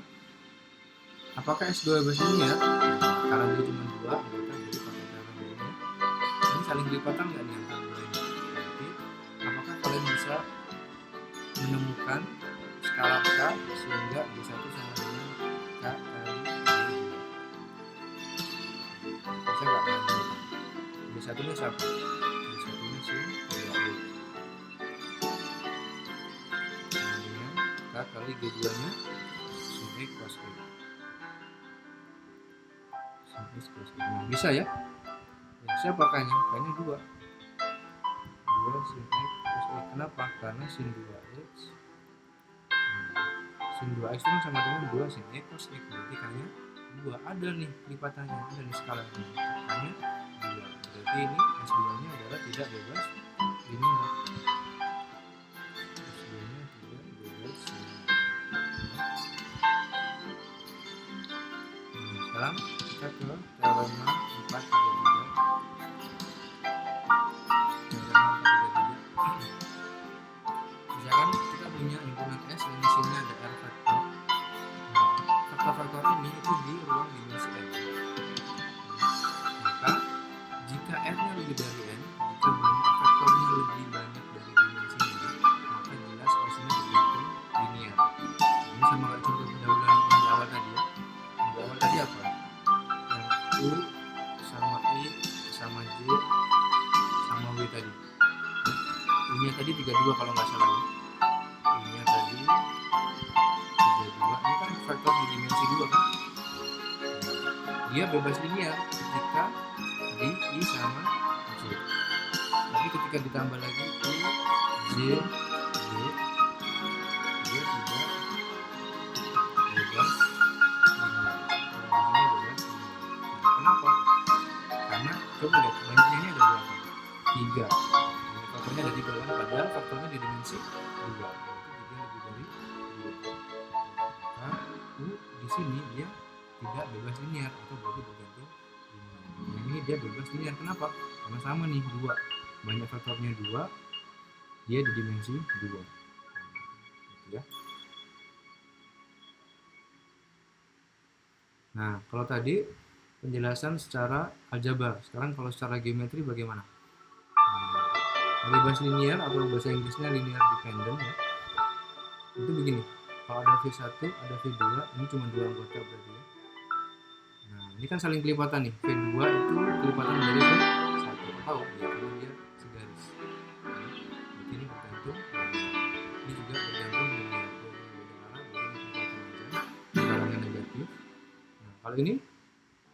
apakah S2 bebas linear? Karena dia cuma dua anggota, jadi pakai teorema ini. Ini saling kelipatan nggak nih antara dua ini? Berarti apakah kalian bisa menemukan skala K sehingga G1 sama dengan K kali G2? Bisa nggak kalian temukan? G1 nya siapa? G1 nya sin 2X sama dengan K kali G2 nya sin X cos X. Nah, bisa ya? Siapa K-nya? K-nya 2 sin X cos X. Kenapa? Karena sin 2X sin 2X itu sama dengan 2 sin X cos X. Berarti K-nya 2. Ada nih kelipatannya, ada nih skalanya. K-nya 2. Berarti ini S2 nya adalah tidak bebas linear. S2 nya tidak bebas linear. Nah, sekarang kita ke teorema 433. Misalkan kita punya himpunan S yang isinya ada R vektor. Faktor-faktor ini itu di ruang dimensi N. Maka jika R-nya lebih dari N, jika banyak faktornya lebih banyak dari dimensi N, maka jelas S-nya bergantung linear. Ini sama kayak contoh pendahuluan yang di awal tadi ya. Yang di awal tadi apa? Yang U sama I sama J sama W tadi. U-nya tadi 32 kalau nggak salah ya. U-nya tadi 32. Ini kan faktor di dimensi 2 kan. Dia bebas linear ketika di I sama J. Tapi ketika ditambah lagi I, J, D, dia tidak bebas linear. Kalau di sini bebas linear. Kenapa? Karena coba lihat banyaknya ini ada berapa? 3. Faktornya ada 3 kan? Padahal faktornya di dimensi 2. Berarti 3 lebih dari 2. Maka U di sini dia tidak bebas linear atau berarti bergantung linear. Yang ini dia bebas linear. Kenapa? Karena sama nih 2. Banyak faktornya 2, dia di dimensi 2. Gitu ya. Nah, kalau tadi penjelasan secara aljabar. Sekarang kalau secara geometri bagaimana? Bebas linear atau bahasa Inggrisnya linear dependent ya. Itu begini. Kalau ada V1, ada V2, ini cuma 2 anggota berarti ya. Nah, ini kan saling kelipatan nih. V2 itu kelipatan dari V1. Tahu ya, karena dia segaris. Berarti ini bergantung. Ini juga bergantung linear. Karena ini kelipatan aja. Barangnya negatif. Nah, kalau ini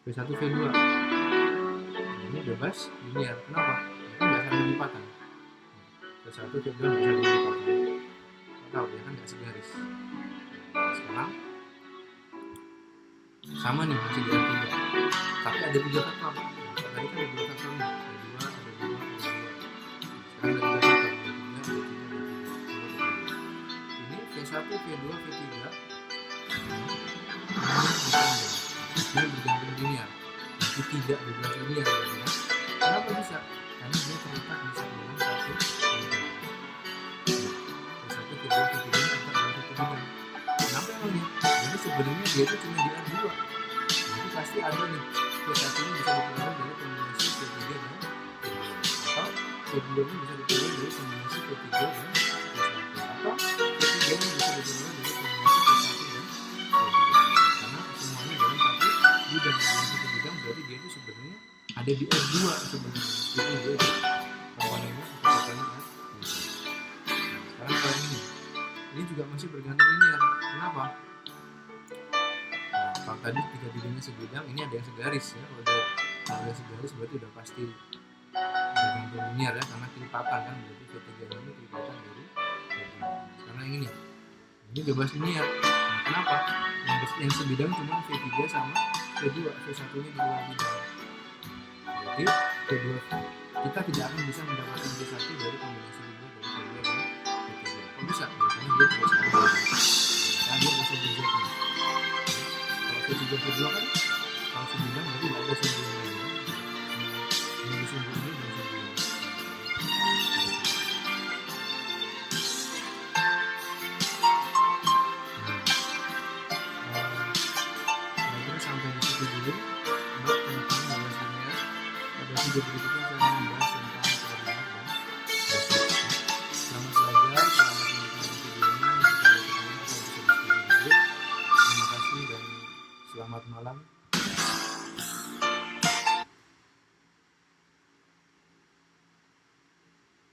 V1 V2 bebas linear. Kenapa? Ya kan nggak saling lipatan. V1 V2 nggak saling lipatan. Tahu ya kan nggak segaris. Sekarang sama nih masih di R3, tapi ada 3 faktor. Tadi kan ada 2 faktor nih, ada 2, ada 2, ada 2. Sekarang ada 3 faktor, ada 3, ada 3, ada 3. Ini V1, V2, V3 ini bergantung linear. Itu tidak bebas linear ya. Kenapa bisa? Karena dia terletak di saluran satu bidang. V1, V2, V3 terletak dalam satu bidang. Kenapa emangnya? Jadi sebenarnya dia itu cuma di R2. Jadi pasti ada nih V1 ini bisa diperoleh dari kombinasi V3 dan V2, atau V2 ini bisa diperoleh dari kombinasi V3 dan V1, atau V3 ini bisa diperoleh dari kombinasi V1 dan V2. Karena semuanya dalam satu bidang. Dalam satu bidang berarti dia itu sebenarnya ada di R2 sebenarnya, meskipun dia di komponennya kecepatan R2. Sekarang kalau ini juga masih bergantung linear. Kenapa? Nah, kalau tadi 3 bidangnya sebidang, ini ada yang segaris ya. Kalau ada segaris berarti udah pasti bergantung linear ya, karena kelipatan kan, berarti V3 ini kelipatan dari V2. Sekarang yang ini bebas linear. Nah, kenapa? Yang sebidang cuma V3 sama V2, V1 nya di luar bidang. Jadi V2 kita tidak akan bisa mendapatkan V1 dari kombinasi V2 dari V2 dan V3. Kok bisa? Karena dia tidak sama bidang. Nah, dia bisa berjadinya. Kalau V3 V2 kan kalau sebidang berarti tidak ada sumbu yang lain. Ini sumbu ini dan sumbu ini. Kira-kira sampai di situ dulu untuk tentang bebas linear. Pada video berikutnya saya akan membahas tentang koordinat dan basis. Selamat belajar, selamat menikmati videonya. Jika ada pertanyaan kita bisa diskusi dulu. Terima kasih dan selamat malam.